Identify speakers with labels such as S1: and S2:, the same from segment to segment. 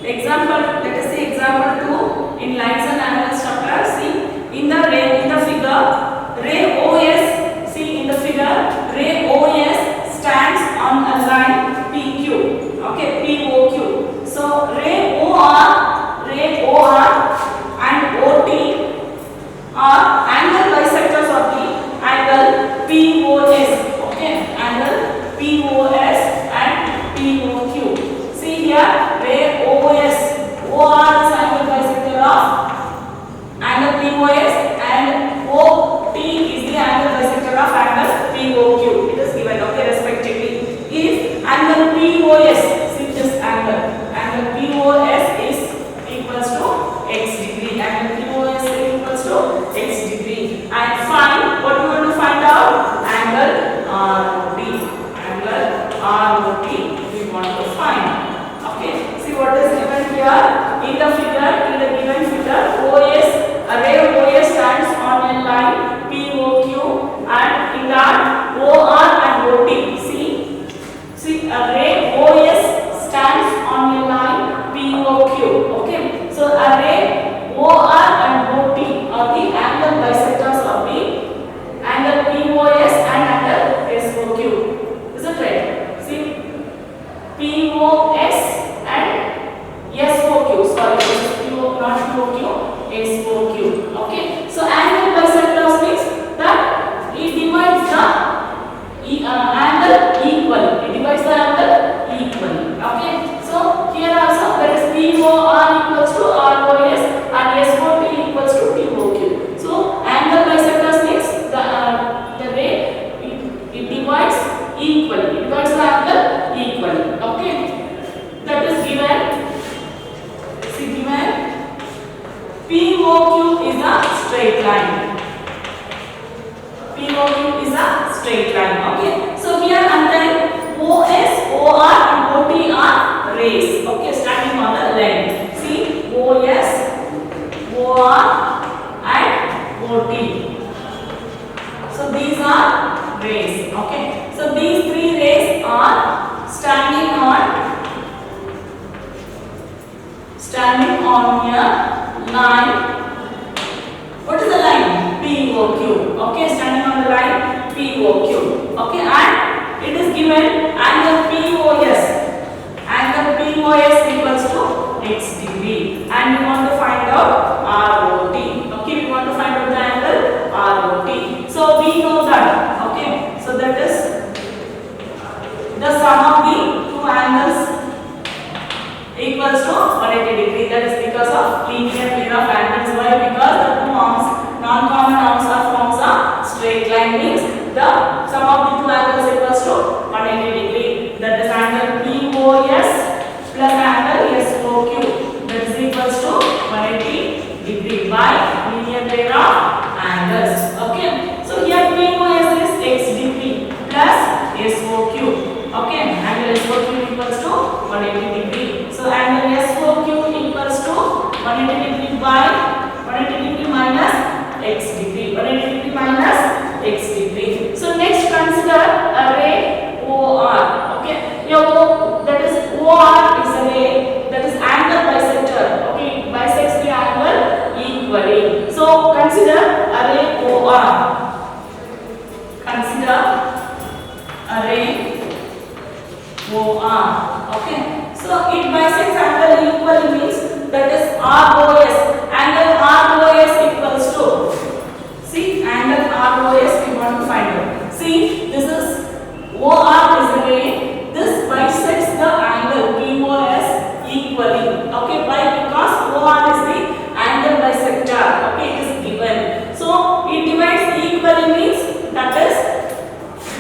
S1: Example, let us see example 2 in lines and angles chapter. See in the figure, ray OS. See in the figure, ray OS stands on a line PQ. Okay, POQ. So ray OR and OT are angle bisectors of the angle POS. Okay, angle POS and POQ. See here, ray OR is angle bisector of angle POS and OT is the angle bisector of angle POQ. It is given, okay, respectively. If angle POS, see this angle POS is equals to x degree. Angle POS is equals to x degree. And find what we want to find out, angle ROT. Angle ROT we want to find. Okay, see what is given here in the given figure. Ray OS stands on a line POQ, and in that OR and OT. See a ray OS stands on a line POQ. Okay, so a ray OR and OT are the angle bisectors of the angle POS and angle SOQ. Is it right? See, POS and SOQ. Sorry, this is PO, not POQ, SOQ. Okay, so angle bisectors means that it divides the angle equally. It divides the angle equally. Okay, so here also there is POR equals to ROS and SOT equals to POQ. So angle bisectors means the way it divides equally. It divides the angle equally. Okay, that is given. See, given POQ is a straight line. POQ is a straight line. Okay, so here and then OS, OR and OT are rays. Okay, standing on the line. See, OS, OR and OT. So these are rays. Okay, so these three rays are standing on a line. What is the line? POQ. Okay, standing on the line POQ. Okay, and it is given angle POS. Angle POS equals to x degree, and we want to find out ROT. Okay, we want to find out the angle ROT. So we know that. Okay, so that is the sum of the two angles equals to 180 degree. That is because of linear pair of angles. Why? Because the two arms, non-common arms are forms a straight line, means the sum of the two angles equals to 180 degree. That is angle POS plus angle SOQ. That is equals to 180 degree by linear pair of angles. Okay, so here POS is x degree plus SOQ. Okay, angle SOQ equals to 180 degree. So angle SOQ equals to 180 degree by 180 degree minus x degree. 180 degree minus x degree. So next consider a ray OR. Okay, here that is OR is a ray that is angle bisector. Okay, it bisects the angle equally. So consider a ray OR. Consider a ray OR. Okay, so it bisects angle equally means that is ROS. Angle ROS equals to, see, angle ROS we want to find out. See, this is OR is a ray. This bisects the angle POS equally. Okay, why? Because OR is the angle bisector. Okay, it is given. So it divides equally means that is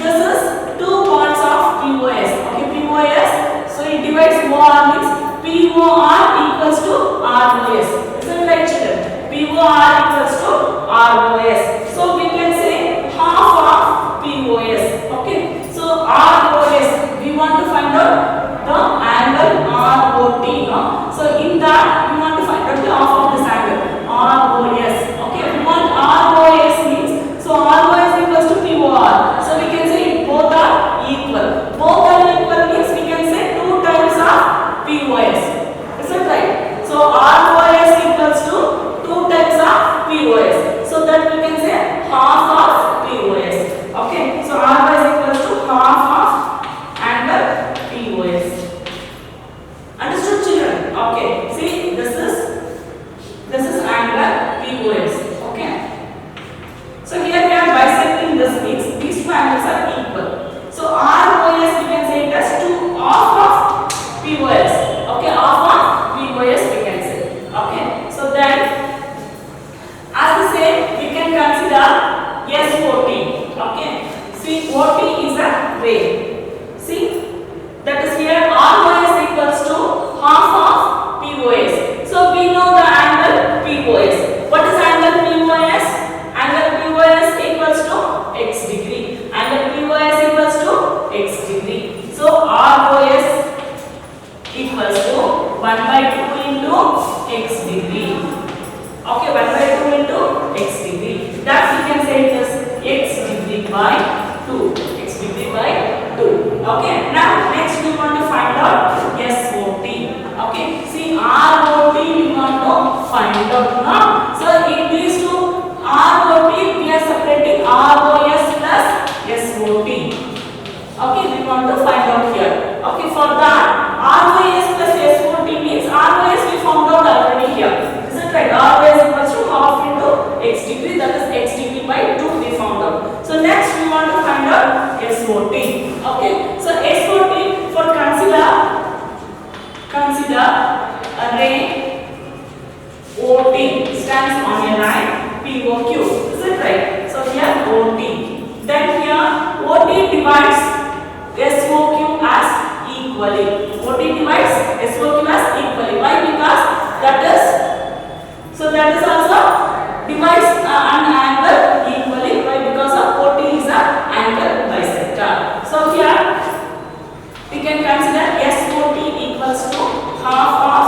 S1: this is two parts of POS. Okay, POS. So it divides OR means POR equals to ROS. Isn't it right, children? POR equals to ROS. So we can say half of POS. Okay. So ROS, we want to find out the angle ROT. So in that we want to find out the half of this angle ROS. Okay. We want ROS means, so ROS equals to POR. So we can say both are equal. Both are equal means we can say 2 times of POS. Is that right? out SOT. Okay, see ROT we want to find out now. So in these two ROT we are separating ROS plus SOT. Okay, we want to find out here. Okay, for that ROS plus SOT means ROS we found out already here. Is it right? ROS equals to half into x degree, that is x degree by 2 we found out. So next we want to find out SOT. Okay, so SOT for consider a ray OT stands on a line POQ. Is it right? So here OT. Then here OT divides SOQ as equally. OT divides SOQ as equally. Why? Because that is also divides an angle equally. Why? Because of OT is an angle bisector. So here we can consider SOT equals to half of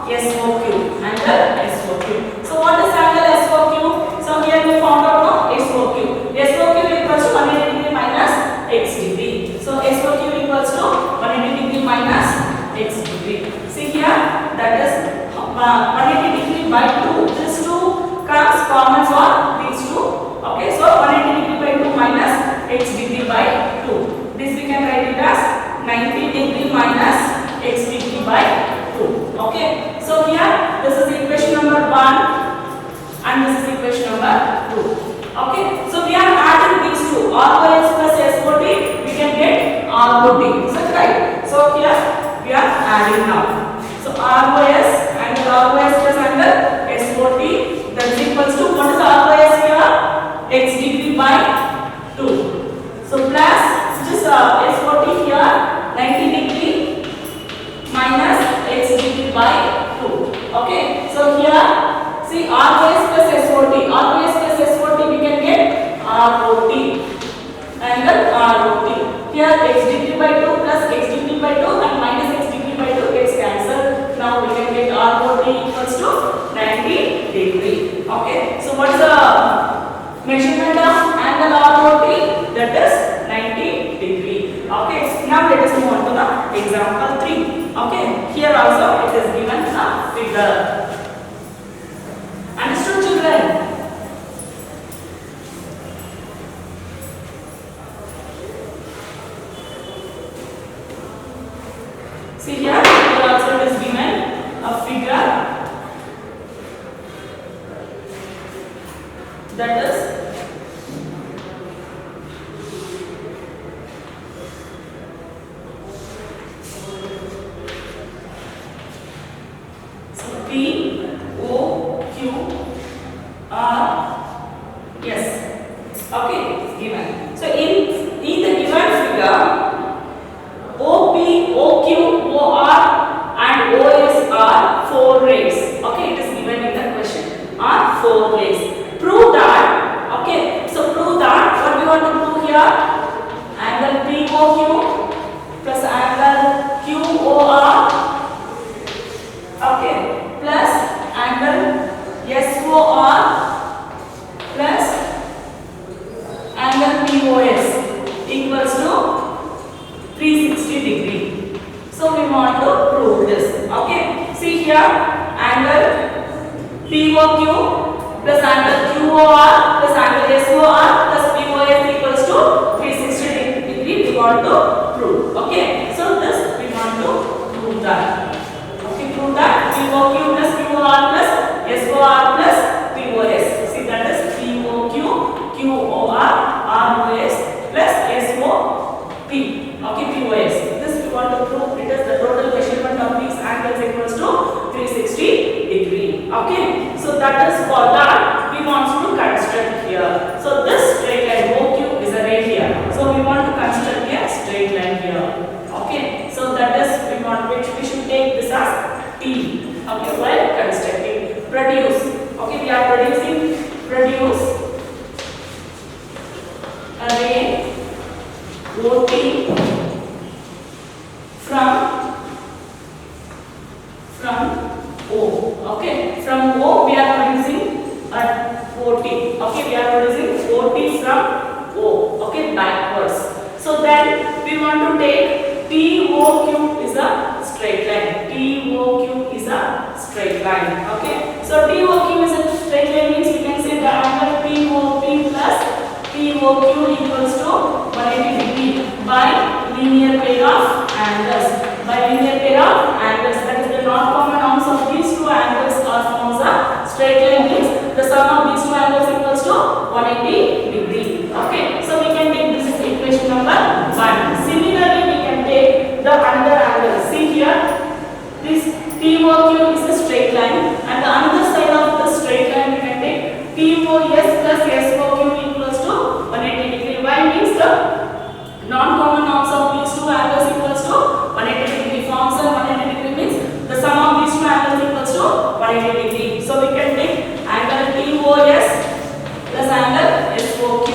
S1: SOQ, angle SOQ. So what is angle SOQ? So here we found out no SOQ. SOQ equals to 180 degree minus x degree. So SOQ equals to 180 degree minus x degree. See here, that is 180 degree by 2. This 2 comes common for these two. Okay, so 180 degree by 2 minus x degree by 2. This we can write it as 90 degree minus x degree by 2. Okay, so here this is equation number 1 and this is equation number 2. Okay, so we are adding these two, ROS plus SOT, we can get ROT. Is that right? So here we are adding now. So ROS and ROS plus angle SOT, that is equals to, what is ROS here? X degree by 2. So plus just SOT here 90 degree minus x degree by 2. Okay, so here see ROS plus SOT, ROS plus SOT we can get ROT, angle ROT. Here x degree by 2 plus x degree by 2 and minus x degree by 2 gets cancelled. Now we can get ROT equals to 90 degree. Okay, so what is the measurement of angle ROT? That is 90 degree. Okay, now let us move on to the example 3. Okay, here also it is given a figure. Understood, children? See here also it is given a figure, that is P O Q R S. Okay, it's given. So in the given figure, O P, O Q, O R and O S are 4 rays. Okay, it is given in the question. Are 4 rays. Prove that. Okay, so prove that. What we want to prove here? Angle P O Q plus angle Q O R. Okay, plus angle SOR plus angle POS equals to 360 degree. So we want to prove this. Okay, see here angle POQ plus angle QOR plus angle SOR plus POS equals to 360 degree we want to prove. Okay, so this we want to prove that. Prove that POQ plus QOR plus SOR plus POS. See, that is POQ, QOR, ROS plus SOP. Okay, POS. This we want to prove. It is the total measurement of these angles equals to 360 degree. Okay, so that is for that we want to construct here. So this straight line OQ is a ray here. So we want to construct a straight line here. Okay, so that is we want, which we should take this as T. Okay, while constructing, produce. Okay, we are produce a ray OT from O. Okay, from O we are producing a OT. Okay, we are producing OT from O. Okay, backwards. So then we want to take POQ is a straight line. TOQ is a straight line. Okay. So TOQ is a straight line means we can say the angle POP plus POQ equals to 180 degree by linear pair of angles. By linear pair of angles, that is the non-common arms of these two angles are forms a straight line means the sum of these two angles equals to 180 degree. Okay. So we can take this is equation number 1. Similarly, we can take the another angle. See here, this POQ is a straight line, and the another side of the straight line we can take POS plus SOQ equals to 180 degree. Why means the non-common arms of these two angles equals to 180 degree. Forms are 180 degree means the sum of these two angles equals to 180 degree. So we can take angle POS plus angle SOQ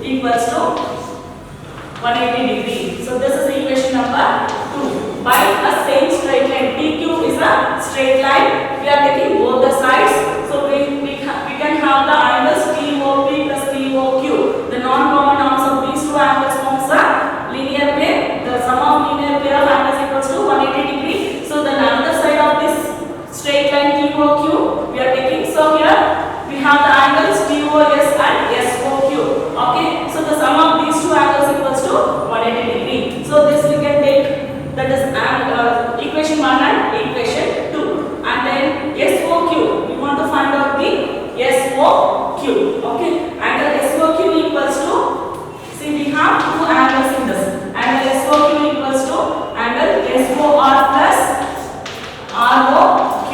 S1: equals to 180 degree. So this is equation number 2. By a same straight line, PQ is a straight line. We are taking both the sides. So we can have the angles TOP plus TOQ. The non-common arms of these two angles forms a linear pair. The sum of linear pair of angles equals to 180 degree. So the other side of this straight line TOQ we are taking. So here we have the angles TOS and SOQ. Okay. So the sum of these two angles equals to 180 degree. So this we can take, that is equation 1 and equation 2. And then SOQ, we want to find out the SOQ. Okay. Angle SOQ equals to, see we have two angles in this. Angle SOQ equals to angle SOR plus ROQ.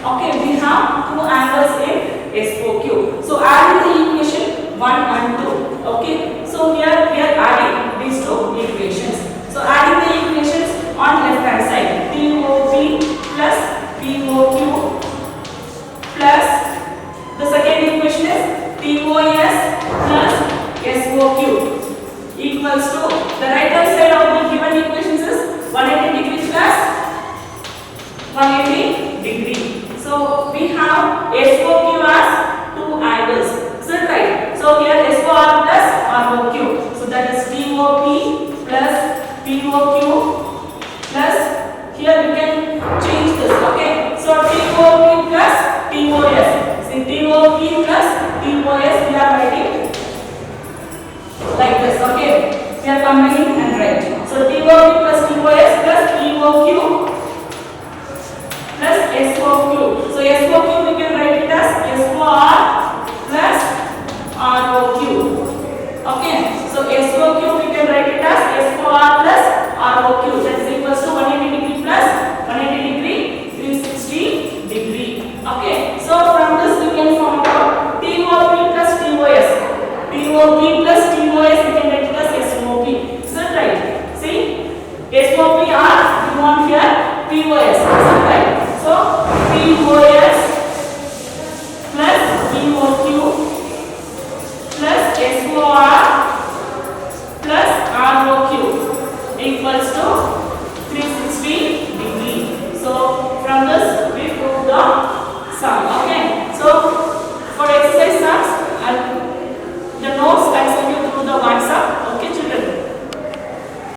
S1: Okay, we have two angles in SOQ. So add the equation 1 and 2. Okay. So here we are adding these two equations. So adding the equations on left hand side, TOP plus POQ plus the second equation is TOS plus SOQ equals to the right hand side of the given equations is 180 degree plus 180 degree. So we have SOQ as two angles. Is that right? So here SOR plus ROQ. So that is TOP plus POQ plus, here we can change this. Okay. So TOP plus TOS. See TOP plus TOS we are writing like this. Okay. We are combining and write. So TOP plus TOS plus POQ plus SOQ. So SOQ we can write it as SOR plus ROQ. Okay. So SOQ we can write it as SOR plus ROQ. That is equals to 180 degree plus 180 degree 360 degree. Okay. So from this we can form out TOP plus TOS. TOP plus TOS we can write it as SOP. Is that right? See, SOP R we want here POS. Is that right? So